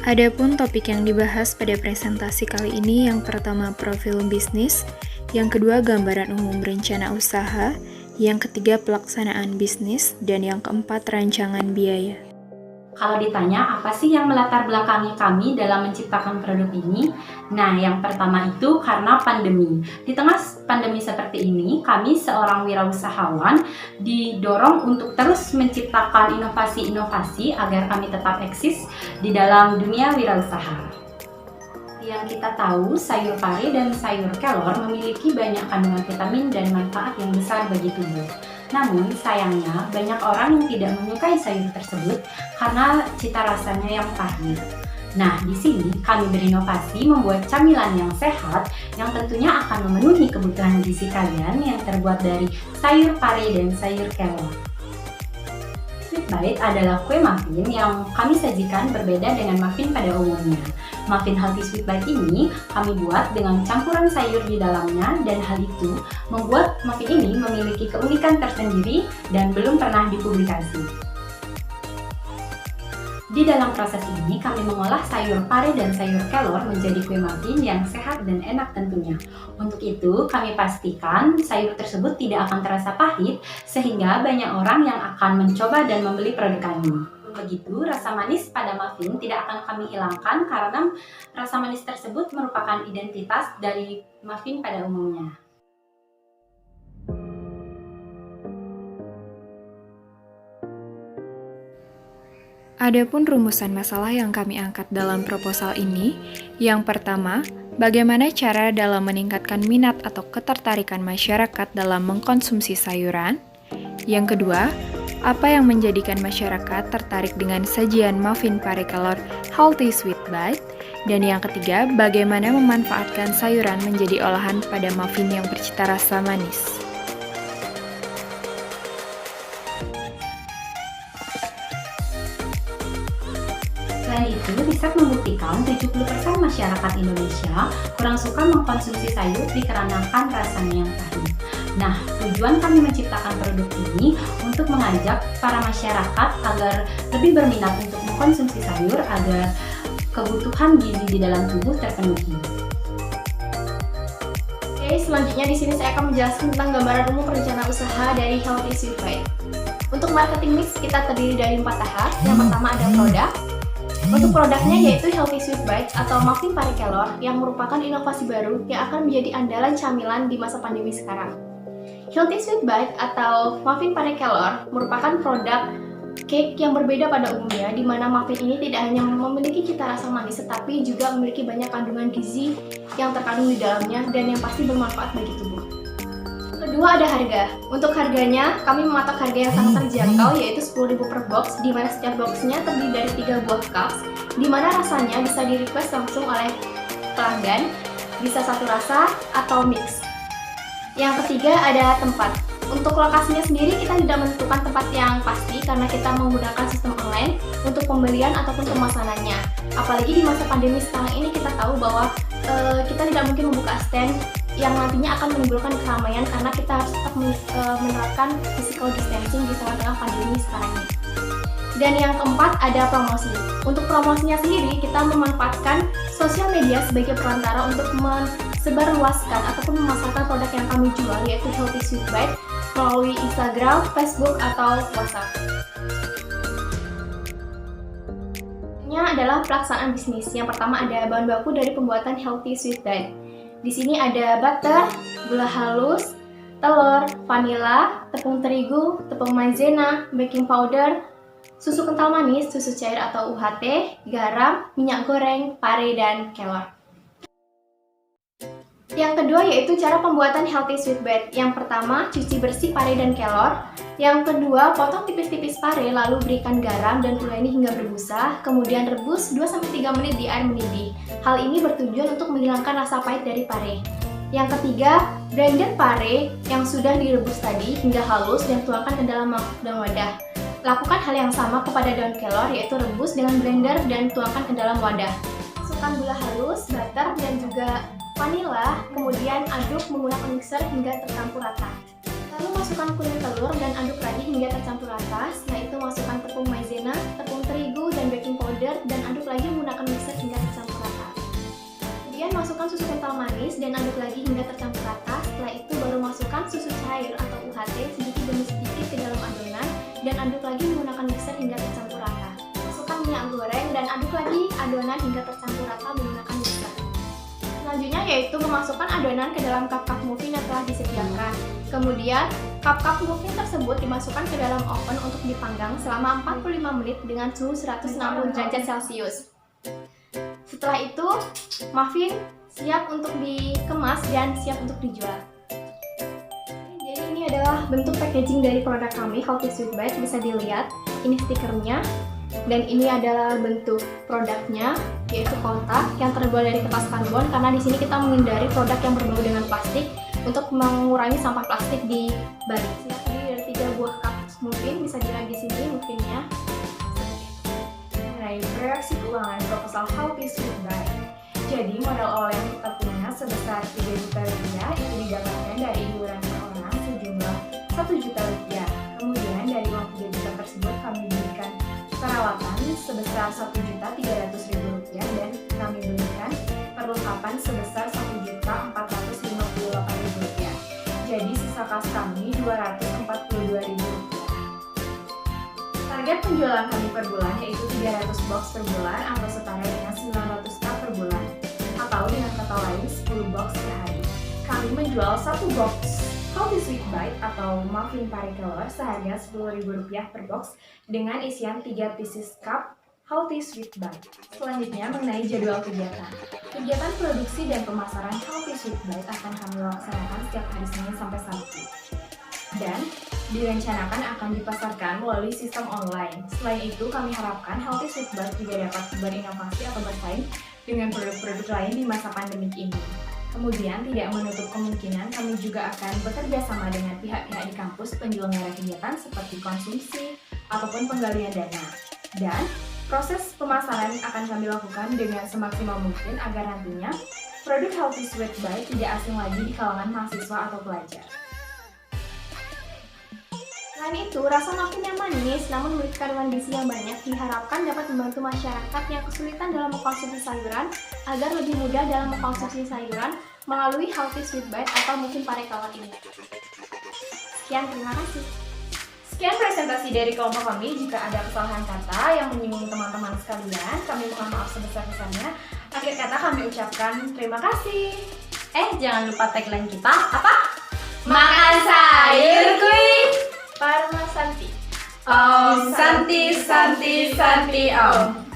Adapun topik yang dibahas pada presentasi kali ini yang pertama profil bisnis, yang kedua gambaran umum rencana usaha, yang ketiga pelaksanaan bisnis, dan yang keempat rancangan biaya. Kalau ditanya apa sih yang melatar belakangi kami dalam menciptakan produk ini? Nah, yang pertama itu karena pandemi. Di tengah pandemi seperti ini, kami seorang wirausahawan didorong untuk terus menciptakan inovasi-inovasi agar kami tetap eksis di dalam dunia wirausaha. Yang kita tahu, sayur pare dan sayur kelor memiliki banyak kandungan vitamin dan manfaat yang besar bagi tubuh. Namun, sayangnya banyak orang yang tidak menyukai sayur tersebut karena cita rasanya yang pahit. Nah, di sini kami berinovasi membuat camilan yang sehat yang tentunya akan memenuhi kebutuhan gizi kalian yang terbuat dari sayur pare dan sayur kelor. Sweet Bite adalah kue muffin yang kami sajikan berbeda dengan muffin pada umumnya. Muffin healthy Sweet Bite ini kami buat dengan campuran sayur di dalamnya dan hal itu membuat muffin ini memiliki keunikan tersendiri dan belum pernah dipublikasi. Di dalam proses ini kami mengolah sayur pare dan sayur kelor menjadi kue muffin yang sehat dan enak tentunya. Untuk itu kami pastikan sayur tersebut tidak akan terasa pahit sehingga banyak orang yang akan mencoba dan membeli produk kami. Begitu, rasa manis pada muffin tidak akan kami hilangkan karena rasa manis tersebut merupakan identitas dari muffin pada umumnya. Adapun rumusan masalah yang kami angkat dalam proposal ini, yang pertama, bagaimana cara dalam meningkatkan minat atau ketertarikan masyarakat dalam mengkonsumsi sayuran? Yang kedua, apa yang menjadikan masyarakat tertarik dengan sajian muffin pare kelor Healthy Sweet Bite? Dan yang ketiga, bagaimana memanfaatkan sayuran menjadi olahan pada muffin yang bercita rasa manis? Selain itu, riset membuktikan 70% masyarakat Indonesia kurang suka mengkonsumsi sayur dikarenakan rasanya yang pahit. Nah, tujuan kami menciptakan produk ini untuk mengajak para masyarakat agar lebih berminat untuk mengkonsumsi sayur agar kebutuhan gizi di dalam tubuh terpenuhi. Oke, selanjutnya di sini saya akan menjelaskan tentang gambaran umum rencana usaha dari Healthy Sweet Bite. Untuk marketing mix kita terdiri dari 4 tahap. Yang pertama ada produk. Untuk produknya yaitu Healthy Sweet Bite atau muffin pare kelor yang merupakan inovasi baru yang akan menjadi andalan camilan di masa pandemi sekarang. Healthy Sweet Bite atau muffin pare kelor merupakan produk cake yang berbeda pada umumnya, di mana muffin ini tidak hanya memiliki cita rasa manis tetapi juga memiliki banyak kandungan gizi yang terkandung di dalamnya dan yang pasti bermanfaat bagi tubuh. Kedua ada harga. Untuk harganya, kami mematok harga yang sangat terjangkau yaitu 10.000 per box, di mana setiap boxnya terdiri dari 3 buah cups, di mana rasanya bisa di-request langsung oleh pelanggan, bisa satu rasa atau mix. Yang ketiga ada tempat. Untuk lokasinya sendiri kita tidak menentukan tempat yang pasti karena kita menggunakan sistem online untuk pembelian ataupun pemesanannya. Apalagi di masa pandemi sekarang ini kita tahu bahwa kita tidak mungkin membuka stand yang nantinya akan menimbulkan keramaian karena kita harus tetap menerapkan physical distancing di tengah-tengah pandemi sekarang ini. Dan yang keempat ada promosi. Untuk promosinya sendiri kita memanfaatkan sosial media sebagai perantara untuk mensebarluaskan ataupun memasarkan produk yang kami jual yaitu Healthy Sweet Bite melalui Instagram, Facebook, atau WhatsApp. Ini adalah pelaksanaan bisnis. Yang pertama ada bahan baku dari pembuatan Healthy Sweet Bite. Di sini ada butter, gula halus, telur, vanila, tepung terigu, tepung maizena, baking powder, susu kental manis, susu cair atau UHT, garam, minyak goreng, pare, dan kelor. Yang kedua yaitu cara pembuatan Healthy Sweet Bite. Yang pertama, cuci bersih pare dan kelor. Yang kedua, potong tipis-tipis pare lalu berikan garam dan uleni hingga berbusa, kemudian rebus 2-3 menit di air mendidih. Hal ini bertujuan untuk menghilangkan rasa pahit dari pare. Yang ketiga, blender pare yang sudah direbus tadi hingga halus dan tuangkan ke dalam mangkuk dan wadah. Lakukan hal yang sama kepada daun kelor yaitu rebus dengan blender dan tuangkan ke dalam wadah. Masukkan gula halus, butter, dan juga vanila, kemudian aduk menggunakan mixer hingga tercampur rata. Lalu masukkan kuning telur dan aduk lagi hingga tercampur rata. Setelah itu masukkan tepung maizena, tepung terigu, dan baking powder dan aduk lagi menggunakan mixer Kemudian masukkan susu kental manis dan aduk lagi hingga tercampur rata. Setelah itu baru masukkan susu cair atau UHT sedikit demi sedikit ke dalam adonan dan aduk lagi menggunakan mixer hingga tercampur rata. Masukkan minyak goreng dan aduk lagi adonan hingga tercampur rata menggunakan mixer. Selanjutnya yaitu memasukkan adonan ke dalam cup-cup muffin yang telah disediakan. Kemudian, cup-cup muffin tersebut dimasukkan ke dalam oven untuk dipanggang selama 45 menit dengan suhu 160 derajat Celcius. Setelah itu, muffin siap untuk dikemas dan siap untuk dijual. Jadi ini adalah bentuk packaging dari produk kami, Healthy Sweet Bite. Bisa dilihat, ini stikernya. Dan ini adalah bentuk produknya, yaitu kotak yang terbuat dari kertas karbon, karena di sini kita menghindari produk yang berbau dengan plastik untuk mengurangi sampah plastik di Bali. Ini dari 3 buah cup muffin, bisa dilihat di sini muffinnya. Mengenai proyeksi keuangan proposal Healthy Sweet Bite. Jadi modal awal yang kita punya sebesar 3 juta rupiah itu didapatkan dari iuran per orang sejumlah 1 juta rupiah. Kemudian dari uang 3 juta tersebut kami berikan perawatan sebesar 1.300.000 rupiah dan kami berikan perlengkapan sebesar 1.458.000 rupiah. Jadi sisa kas kami 242.000 rupiah. Target penjualan kami per bulan yaitu 300 box per bulan atau setara dengan 900 cup per bulan, atau dengan kata lain 10 box per hari. Kami menjual 1 box Healthy Sweet Bite atau muffin pare kelor seharga Rp10.000 per box dengan isian 3 pieces cup Healthy Sweet Bite. Selanjutnya mengenai jadwal kegiatan. Kegiatan produksi dan pemasaran Healthy Sweet Bite akan kami laksanakan setiap hari Senin sampai Sabtu. Dan direncanakan akan dipasarkan melalui sistem online. Selain itu, kami harapkan Healthy Sweet Bite juga dapat berinovasi atau bersaing dengan produk-produk lain di masa pandemik ini. Kemudian, tidak menutup kemungkinan kami juga akan bekerja sama dengan pihak-pihak di kampus penyelenggara kegiatan seperti konsumsi ataupun penggalian dana. Dan proses pemasaran akan kami lakukan dengan semaksimal mungkin agar nantinya produk Healthy Sweet Bite tidak asing lagi di kalangan mahasiswa atau pelajar. Selain itu, rasa muffin yang manis namun memiliki kandungan gizi yang banyak diharapkan dapat membantu masyarakat yang kesulitan dalam mengkonsumsi sayuran agar lebih mudah dalam mengkonsumsi sayuran melalui Healthy Sweet Bite atau muffin pare kelor ini. Sekian, terima kasih. Sekian presentasi dari kelompok kami. Jika ada kesalahan kata yang menyinggung teman-teman sekalian, kami mohon maaf sebesar-besarnya. Akhir kata kami ucapkan terima kasih. Jangan lupa tagline kita, apa? Makan sayur kuy. Parma Santi. Om Santi Santi Santi Om.